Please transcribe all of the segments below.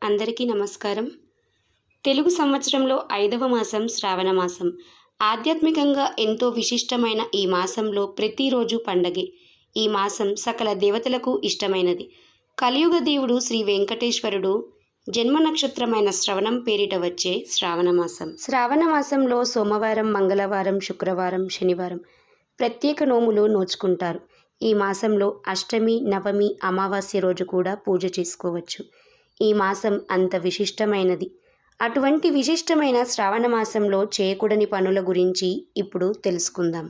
అందరికీ నమస్కారం. తెలుగు సంవత్సరంలో 5వ మాసం శ్రావణ మాసం. ఆధ్యాత్మికంగా ఎంతో విశిష్టమైన ఈ మాసంలో ప్రతిరోజు పండగే. ఈ మాసం సకల దేవతలకు ఇష్టమైనది. కలియుగ దేవుడు శ్రీ వెంకటేశ్వరుడు జన్మ నక్షత్రమైన శ్రవణం పేరిట వచ్చే శ్రావణ మాసం. శ్రావణ మాసంలో సోమవారం, మంగళవారం, శుక్రవారం, శనివారం ప్రత్యేక నోములు నోచుకుంటారు. ఈ మాసంలో అష్టమి, నవమి, అమావాస్య రోజు కూడా పూజ చేసుకోవచ్చు. ఈ మాసం అంత విశిష్టమైనది. అటువంటి విశిష్టమైన శ్రావణ మాసంలో చేయకూడని పనుల గురించి ఇప్పుడు తెలుసుకుందాం.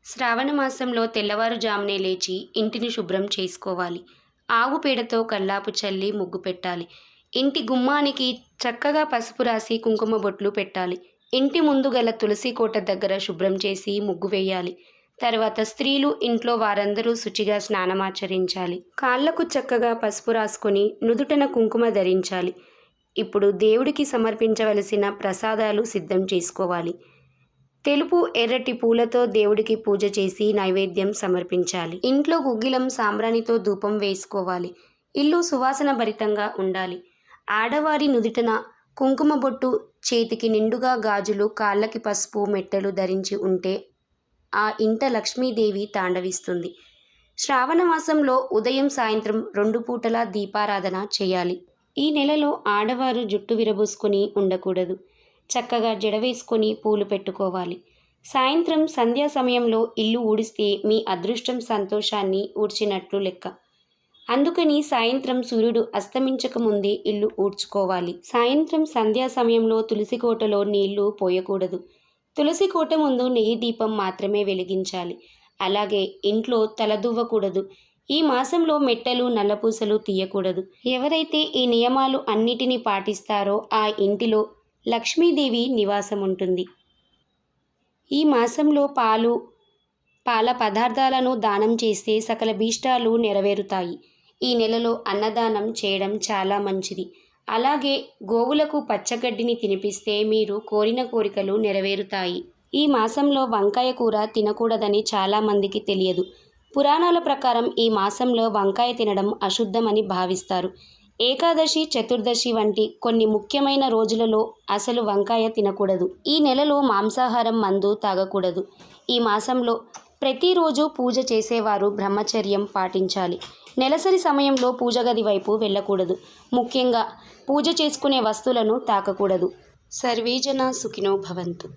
శ్రావణ మాసంలో తెల్లవారుజామునే లేచి ఇంటిని శుభ్రం చేసుకోవాలి. ఆవు పేడతో కల్లాపు చల్లి ముగ్గు పెట్టాలి. ఇంటి గుమ్మానికి చక్కగా పసుపు రాసి కుంకుమ బొట్లు పెట్టాలి. ఇంటి ముందు గల తులసి కోట దగ్గర శుభ్రం చేసి ముగ్గు వేయాలి. తర్వాత స్త్రీలు ఇంట్లో వారందరూ శుచిగా స్నానమాచరించాలి. కాళ్లకు చక్కగా పసుపు రాసుకొని నుదుటన కుంకుమ ధరించాలి. ఇప్పుడు దేవుడికి సమర్పించవలసిన ప్రసాదాలు సిద్ధం చేసుకోవాలి. తెలుపు, ఎర్రటి పూలతో దేవుడికి పూజ చేసి నైవేద్యం సమర్పించాలి. ఇంట్లో గుగ్గిలం సాంబ్రాణితో ధూపం వేసుకోవాలి. ఇల్లు సువాసన భరితంగా ఉండాలి. ఆడవారి నుదుటన కుంకుమ బొట్టు, చేతికి నిండుగా గాజులు, కాళ్ళకి పసుపు మెట్టెలు ధరించి ఉంటే ఆ ఇంట లక్ష్మీదేవి తాండవిస్తుంది. శ్రావణ మాసంలో ఉదయం, సాయంత్రం 2 పూటలా దీపారాధన చేయాలి. ఈ నెలలో ఆడవారు జుట్టు విరబూసుకొని ఉండకూడదు. చక్కగా జడ వేసుకొని పూలు పెట్టుకోవాలి. సాయంత్రం సంధ్యా సమయంలో ఇల్లు ఊడిస్తే మీ అదృష్టం, సంతోషాన్ని ఊడ్చినట్లు లెక్క. అందుకని సాయంత్రం సూర్యుడు అస్తమించక ముందే ఇల్లు ఊడ్చుకోవాలి. సాయంత్రం సంధ్యా సమయంలో తులసి కోటలో నీళ్లు పోయకూడదు. తులసి కోట ముందు నెయ్యి దీపం మాత్రమే వెలిగించాలి. అలాగే ఇంట్లో తలదువ్వకూడదు. ఈ మాసంలో మెట్టెలు, నల్లపూసలు తీయకూడదు. ఎవరైతే ఈ నియమాలు అన్నిటినీ పాటిస్తారో ఆ ఇంటిలో లక్ష్మీదేవి నివాసం ఉంటుంది. ఈ మాసంలో పాల పదార్థాలను దానం చేస్తే సకల భీష్టాలు నెరవేరుతాయి. ఈ నెలలో అన్నదానం చేయడం చాలా మంచిది. అలాగే గోవులకు పచ్చగడ్డిని తినిపిస్తే మీరు కోరిన కోరికలు నెరవేరుతాయి. ఈ మాసంలో వంకాయ కూర తినకూడదని చాలామందికి తెలియదు. పురాణాల ప్రకారం ఈ మాసంలో వంకాయ తినడం అశుద్ధమని భావిస్తారు. ఏకాదశి, చతుర్దశి వంటి కొన్ని ముఖ్యమైన రోజులలో అసలు వంకాయ తినకూడదు. ఈ నెలలో మాంసాహారం, మందు తాగకూడదు. ఈ మాసంలో ప్రతిరోజు పూజ చేసేవారు బ్రహ్మచర్యం పాటించాలి. నెలసరి సమయంలో పూజ గది వైపు వెళ్ళకూడదు. ముఖ్యంగా పూజ చేసుకునే వస్తువులను తాకకూడదు. సర్వే జనా సుఖినో భవంతు.